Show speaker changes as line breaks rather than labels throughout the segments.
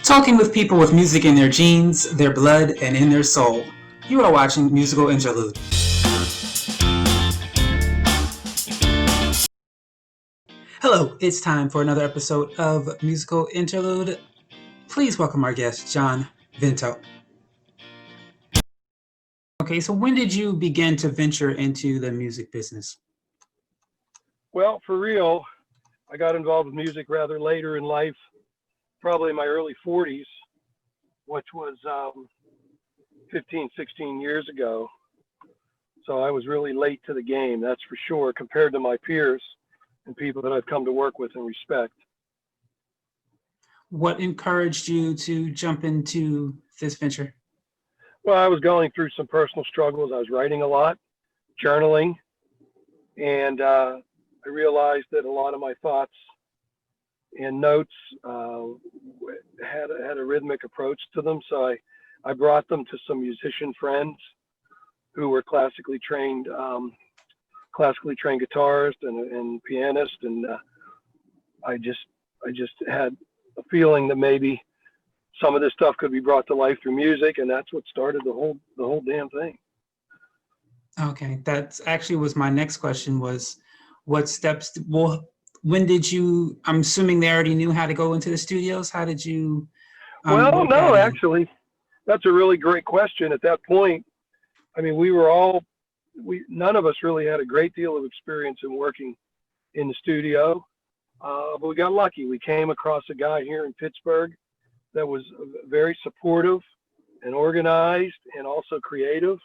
Talking with people with music in their genes, their blood, and in their soul. You are watching Musical Interlude. Hello, it's time for another episode of Musical Interlude. Please welcome our guest, John Vento. Okay, so when did you begin to venture into the music business?
Well, for real, I got involved with music rather later in life, probably in my early 40s, which was 15, 16 years ago. So I was really late to the game, that's for sure, compared to my peers and people that I've come to work with and respect.
What encouraged you to jump into this venture?
Well, I was going through some personal struggles. I was writing a lot, journaling, and I realized that a lot of my thoughts and notes had a rhythmic approach to them. So I brought them to some musician friends who were classically trained guitarists and pianists, and I just had a feeling that maybe some of this stuff could be brought to life through music, and that's what started the whole damn thing.
Okay, that actually was my next question was what steps, when did you, I'm assuming they already knew how to go into the studios. How did you
Well, no, actually, that's a really great question. At that point, I mean, none of us really had a great deal of experience in working in the studio, but we got lucky. We came across a guy here in Pittsburgh that was very supportive and organized and also creative.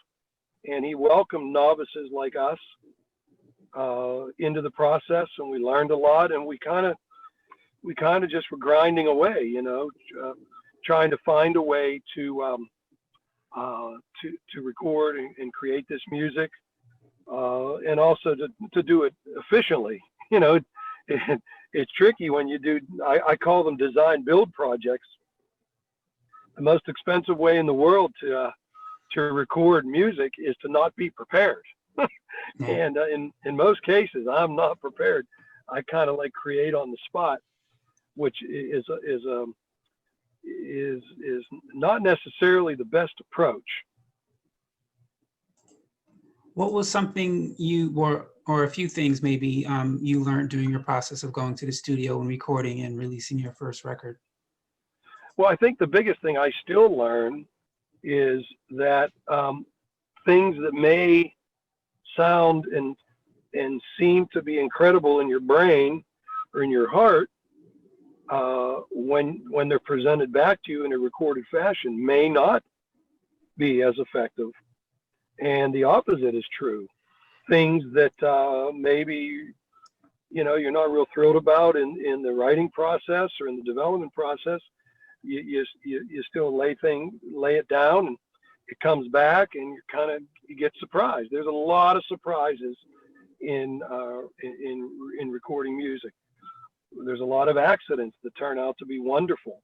And he welcomed novices like us into the process, and we learned a lot. And we kind of just were grinding away, trying to find a way to record and create this music, and also to do it efficiently. It's tricky when you do. I call them design build projects. The most expensive way in the world to record music is to not be prepared. And in most cases, I'm not prepared. I kind of like create on the spot, which is not necessarily the best approach.
What was something you were, or a few things maybe you learned during your process of going to the studio and recording and releasing your first record?
Well, I think the biggest thing I still learn is that things that may sound and seem to be incredible in your brain or in your heart, when they're presented back to you in a recorded fashion, may not be as effective. And the opposite is true. Things that maybe you're not real thrilled about in the writing process or in the development process, you still lay it down, and it comes back, and you get surprised. There's a lot of surprises in recording music. There's a lot of accidents that turn out to be wonderful,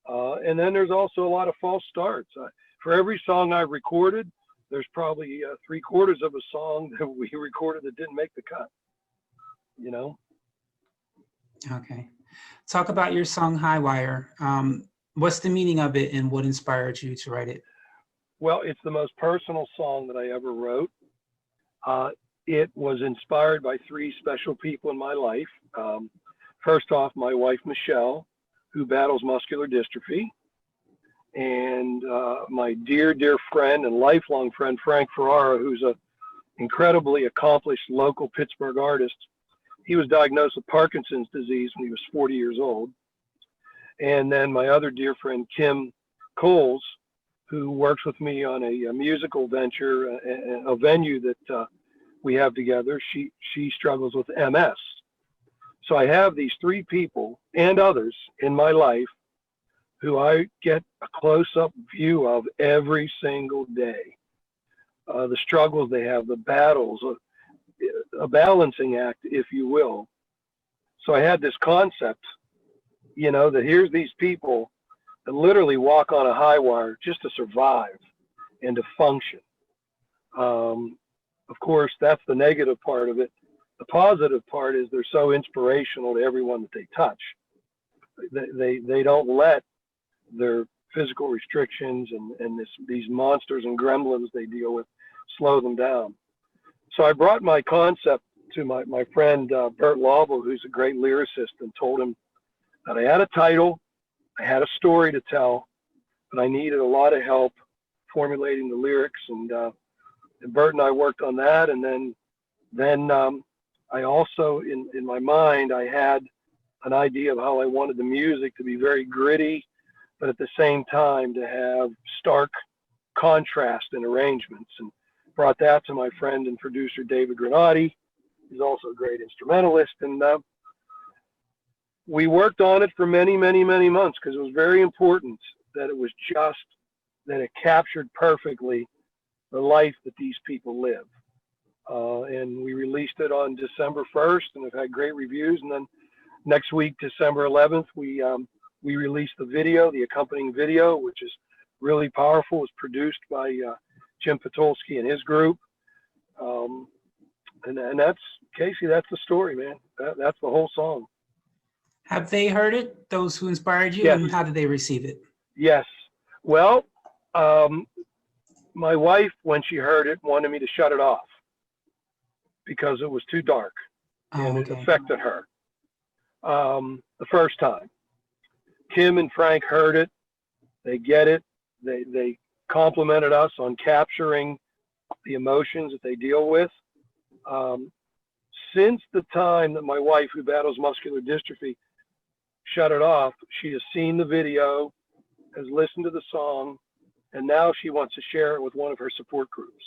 and then there's also a lot of false starts. For every song I've recorded, there's probably 3/4 of a song that we recorded that didn't make the cut.
Okay. Talk about your song High Wire. What's the meaning of it and what inspired you to write it?
Well, it's the most personal song that I ever wrote. It was inspired by 3 special people in my life. First off, my wife, Michelle, who battles muscular dystrophy, and my dear, dear friend and lifelong friend, Frank Ferrara, who's an incredibly accomplished local Pittsburgh artist. He was diagnosed with Parkinson's disease when he was 40 years old. And then my other dear friend, Kim Coles, who works with me on a musical venture, a venue that we have together. She struggles with MS. So I have these 3 people and others in my life who I get a close-up view of every single day. The struggles they have, the battles, a balancing act, if you will. So I had this concept, that here's these people that literally walk on a high wire just to survive and to function. Of course, that's the negative part of it. The positive part is they're so inspirational to everyone that they touch. They don't let their physical restrictions and these monsters and gremlins they deal with slow them down. So I brought my concept to my friend Bert Lobel, who's a great lyricist, and told him that I had a title, I had a story to tell, but I needed a lot of help formulating the lyrics. And Bert and I worked on that. And then I also, in my mind, I had an idea of how I wanted the music to be very gritty, but at the same time to have stark contrast in arrangements, and brought that to my friend and producer David Granati. He's also a great instrumentalist, and we worked on it for many, many, many months because it was very important that it captured perfectly the life that these people live. And we released it on December 1st, and have had great reviews. And then next week, December 11th, we released the video, the accompanying video, which is really powerful. It was produced by Jim Patulski and his group. And that's, Casey, that's the story, man. That's the whole song.
Have they heard it, those who inspired you,
Yes.
and how did they receive it?
Yes. Well, my wife, when she heard it, wanted me to shut it off because it was too dark, and
Oh,
it
okay.
affected her the first time. Kim and Frank heard it. They get it. They complimented us on capturing the emotions that they deal with. Since the time that my wife, who battles muscular dystrophy, shut it off, she has seen the video, has listened to the song, and now she wants to share it with one of her support groups,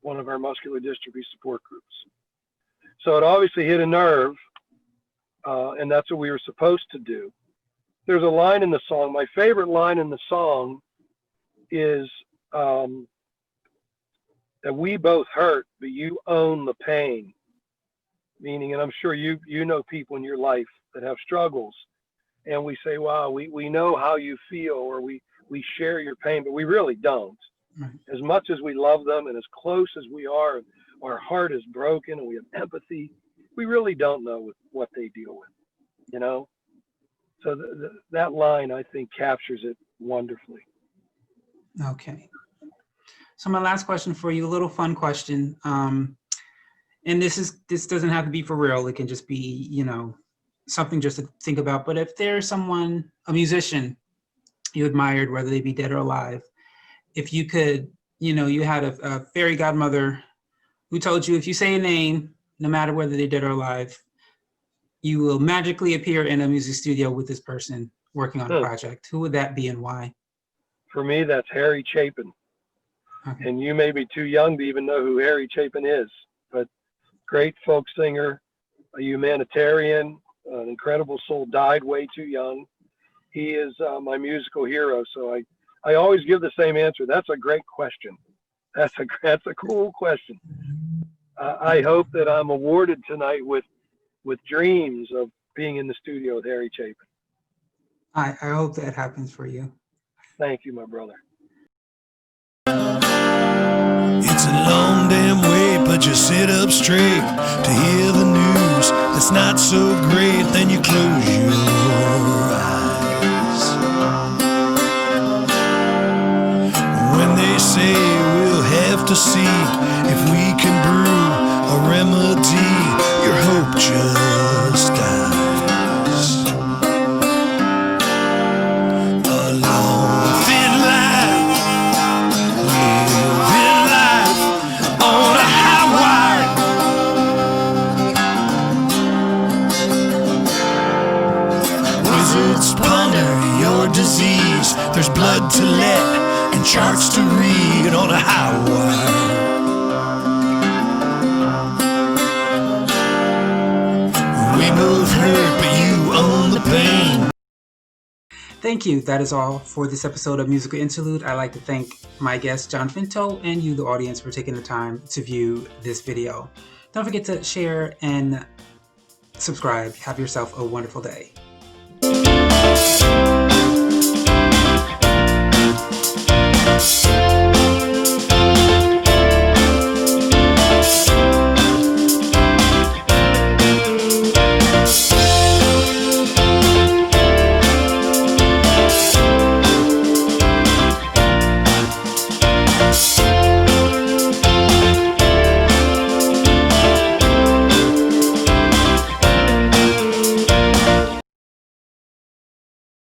one of our muscular dystrophy support groups. So it obviously hit a nerve, and that's what we were supposed to do. There's a line in the song. My favorite line in the song is that we both hurt, but you own the pain. Meaning, and I'm sure you know people in your life that have struggles, and we say, wow, we know how you feel, or we share your pain, but we really don't.
Right.
As much as we love them and as close as we are, our heart is broken and we have empathy, we really don't know what they deal with, you know? So that line, I think, captures it wonderfully.
Okay. So my last question for you, a little fun question. And this doesn't have to be for real. It can just be, you know, something just to think about. But if there's someone, a musician you admired, whether they be dead or alive, if you could, you know, you had a fairy godmother who told you if you say a name, no matter whether they're dead or alive, you will magically appear in a music studio with this person working on a project. Who would that be and why?
For me, that's Harry Chapin.
Okay.
And you may be too young to even know who Harry Chapin is, but great folk singer, a humanitarian, an incredible soul, died way too young. He is my musical hero. So I always give the same answer. That's a great question. That's a cool question. I hope that I'm awarded tonight with dreams of being in the studio with Harry Chapin.
I hope that happens for you.
Thank you, my brother.
It's a long damn way, but you sit up straight to hear the news that's not so great. Then you close your eyes when they say we'll have to see if we can brew a remedy. Your hope just dies. A long thin line, living life on a high wire. Wizards ponder your disease. There's blood to let and charts to read on a high wire. We both hurt, but you own the pain.
Thank you. That is all for this episode of Musical Interlude. I'd like to thank my guest, John Vento, and you, the audience, for taking the time to view this video. Don't forget to share and subscribe. Have yourself a wonderful day.